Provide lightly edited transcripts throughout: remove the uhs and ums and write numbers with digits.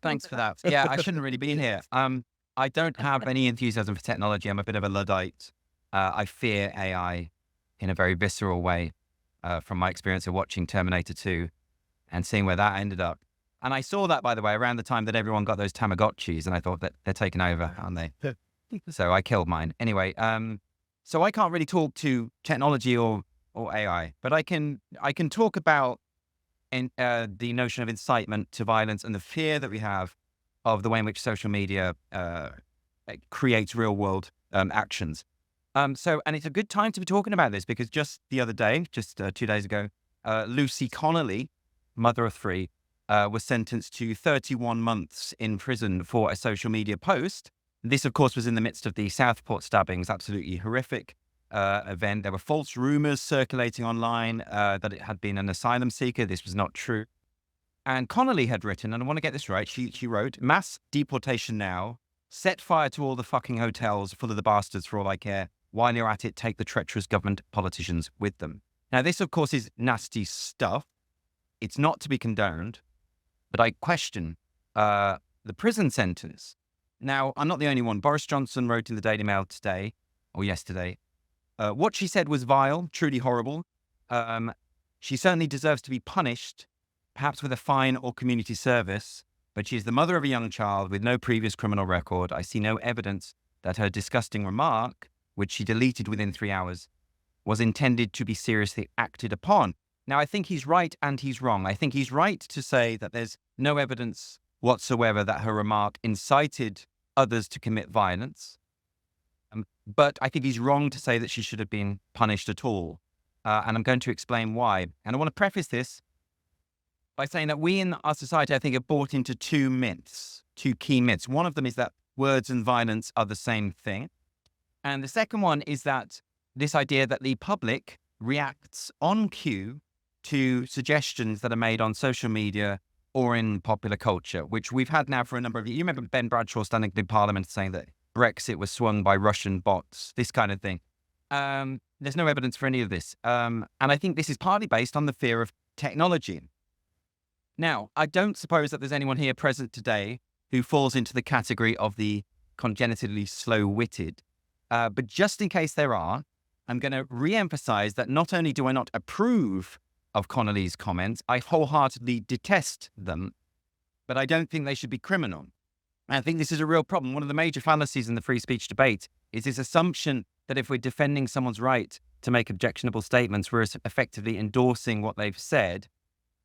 Thanks for that. Yeah, I shouldn't really be here. I don't have any enthusiasm for technology. I'm a bit of a Luddite. I fear AI in a very visceral way, from my experience of watching Terminator 2 and seeing where that ended up. And I saw that, by the way, around the time that everyone got those Tamagotchis, and I thought that they're taking over, aren't they? So I killed mine. Anyway, so I can't really talk to technology or AI, but I can talk about the notion of incitement to violence and the fear that we have of the way in which social media creates real world actions. And it's a good time to be talking about this because just the other day, just 2 days ago, Lucy Connelly, mother of three, was sentenced to 31 months in prison for a social media post. This, of course, was in the midst of the Southport stabbings, absolutely horrific event. There were false rumors circulating online that it had been an asylum seeker. This was not true. And Connelly had written, and I want to get this right, she wrote, "Mass deportation now. Set fire to all the fucking hotels full of the bastards for all I care. While you're at it, take the treacherous government politicians with them." Now, this, of course, is nasty stuff. It's not to be condoned, but I question the prison centres. Now, I'm not the only one. Boris Johnson wrote in the Daily Mail today, or yesterday, what she said was vile, truly horrible. She certainly deserves to be punished, perhaps with a fine or community service, but she is the mother of a young child with no previous criminal record. I see no evidence that her disgusting remark, which she deleted within 3 hours, was intended to be seriously acted upon. Now, I think he's right and he's wrong. I think he's right to say that there's no evidence whatsoever that her remark incited others to commit violence. But I think he's wrong to say that she should have been punished at all. And I'm going to explain why. And I want to preface this by saying that we in our society, I think, have bought into two key myths. One of them is that words and violence are the same thing. And the second one is that this idea that the public reacts on cue to suggestions that are made on social media or in popular culture, which we've had now for a number of years. You remember Ben Bradshaw standing in Parliament saying that Brexit was swung by Russian bots, this kind of thing. There's no evidence for any of this. And I think this is partly based on the fear of technology. Now, I don't suppose that there's anyone here present today who falls into the category of the congenitally slow-witted. But just in case there are, I'm going to re-emphasize that not only do I not approve of Connelly's comments, I wholeheartedly detest them, but I don't think they should be criminal. I think this is a real problem. One of the major fallacies in the free speech debate is this assumption that if we're defending someone's right to make objectionable statements, we're effectively endorsing what they've said.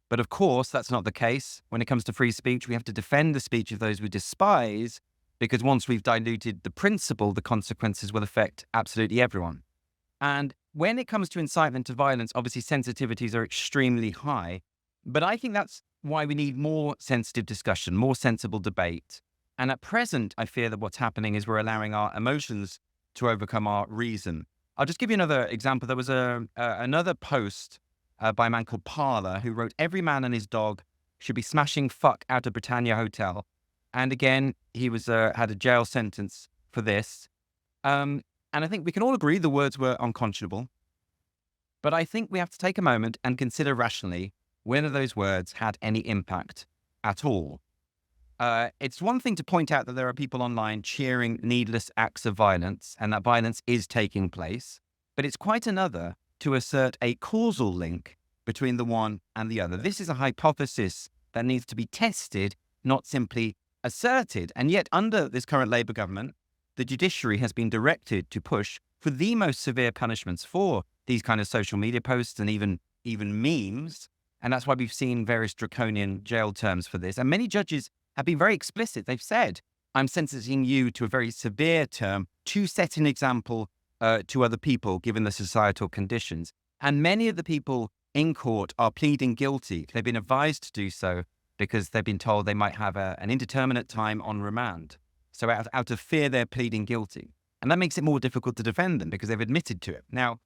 But of course, that's not the case. When it comes to free speech, we have to defend the speech of those we despise, because once we've diluted the principle, the consequences will affect absolutely everyone. And when it comes to incitement to violence, obviously sensitivities are extremely high. But I think that's why we need more sensitive discussion, more sensible debate. And at present, I fear that what's happening is we're allowing our emotions to overcome our reason. I'll just give you another example. There was another post by a man called Parler who wrote, "Every man and his dog should be smashing fuck out of Britannia Hotel." And again, he was had a jail sentence for this. And I think we can all agree the words were unconscionable. But I think we have to take a moment and consider rationally whether those words had any impact at all. It's one thing to point out that there are people online cheering needless acts of violence and that violence is taking place, but it's quite another to assert a causal link between the one and the other. This is a hypothesis that needs to be tested, not simply asserted. And yet, under this current Labour government, the judiciary has been directed to push for the most severe punishments for these kind of social media posts and even memes. And that's why we've seen various draconian jail terms for this. And many judges have been very explicit. They've said, "I'm sentencing you to a very severe term to set an example to other people, given the societal conditions." And many of the people in court are pleading guilty. They've been advised to do so because they've been told they might have an indeterminate time on remand. So out of fear, they're pleading guilty. And that makes it more difficult to defend them because they've admitted to it. Now,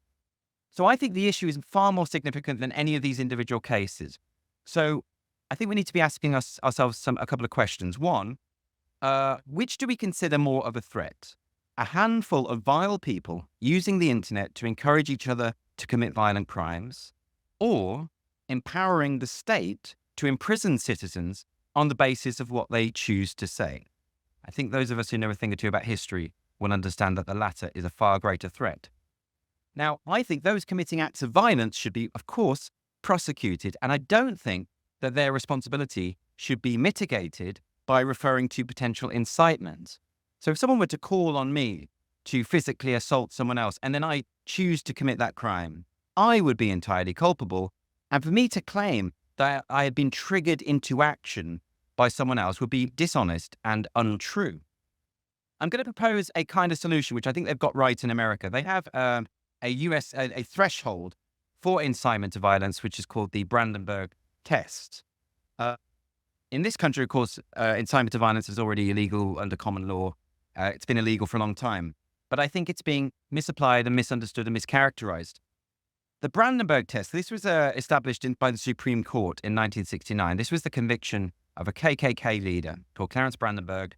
so I think the issue is far more significant than any of these individual cases. So I think we need to be asking ourselves a couple of questions. One, which do we consider more of a threat? A handful of vile people using the internet to encourage each other to commit violent crimes, or empowering the state to imprison citizens on the basis of what they choose to say. I think those of us who know a thing or two about history will understand that the latter is a far greater threat. Now, I think those committing acts of violence should be, of course, prosecuted, and I don't think that their responsibility should be mitigated by referring to potential incitement. So if someone were to call on me to physically assault someone else, and then I choose to commit that crime, I would be entirely culpable. And for me to claim that I had been triggered into action by someone else would be dishonest and untrue. I'm going to propose a kind of solution, which I think they've got right in America. They have a threshold for incitement to violence, which is called the Brandenburg test. In this country, of course, incitement to violence is already illegal under common law. It's been illegal for a long time. But I think it's being misapplied and misunderstood and mischaracterized. The Brandenburg test, this was established by the Supreme Court in 1969. This was the conviction of a KKK leader called Clarence Brandenburg,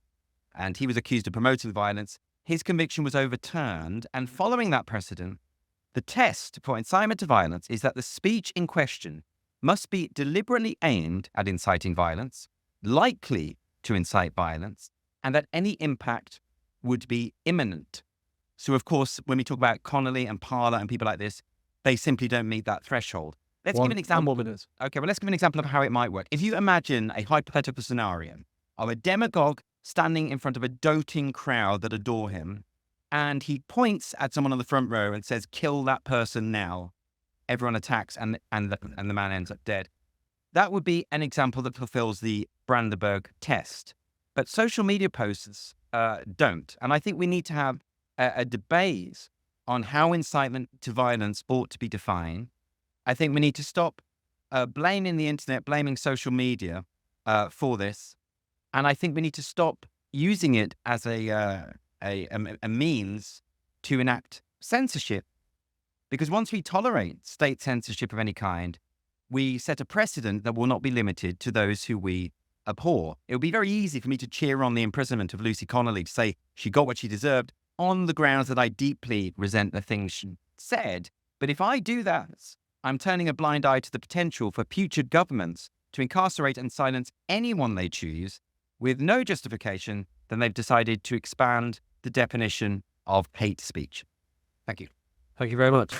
and he was accused of promoting violence. His conviction was overturned, and following that precedent, the test for incitement to violence is that the speech in question must be deliberately aimed at inciting violence, likely to incite violence, and that any impact would be imminent. So, of course, when we talk about Connelly and Parler and people like this, they simply don't meet that threshold. Let's give an example. Okay, well, let's give an example of how it might work. If you imagine a hypothetical scenario of a demagogue standing in front of a doting crowd that adore him, and he points at someone on the front row and says, "Kill that person now." Everyone attacks, and the man ends up dead. That would be an example that fulfills the Brandenburg test. But social media posts don't. And I think we need to have a debate on how incitement to violence ought to be defined. I think we need to stop blaming the internet, blaming social media for this. And I think we need to stop using it as a means to enact censorship. Because once we tolerate state censorship of any kind, we set a precedent that will not be limited to those who we abhor. It would be very easy for me to cheer on the imprisonment of Lucy Connelly, to say she got what she deserved on the grounds that I deeply resent the things she said. But if I do that, I'm turning a blind eye to the potential for future governments to incarcerate and silence anyone they choose with no justification than they've decided to expand the definition of hate speech. Thank you. Thank you very much.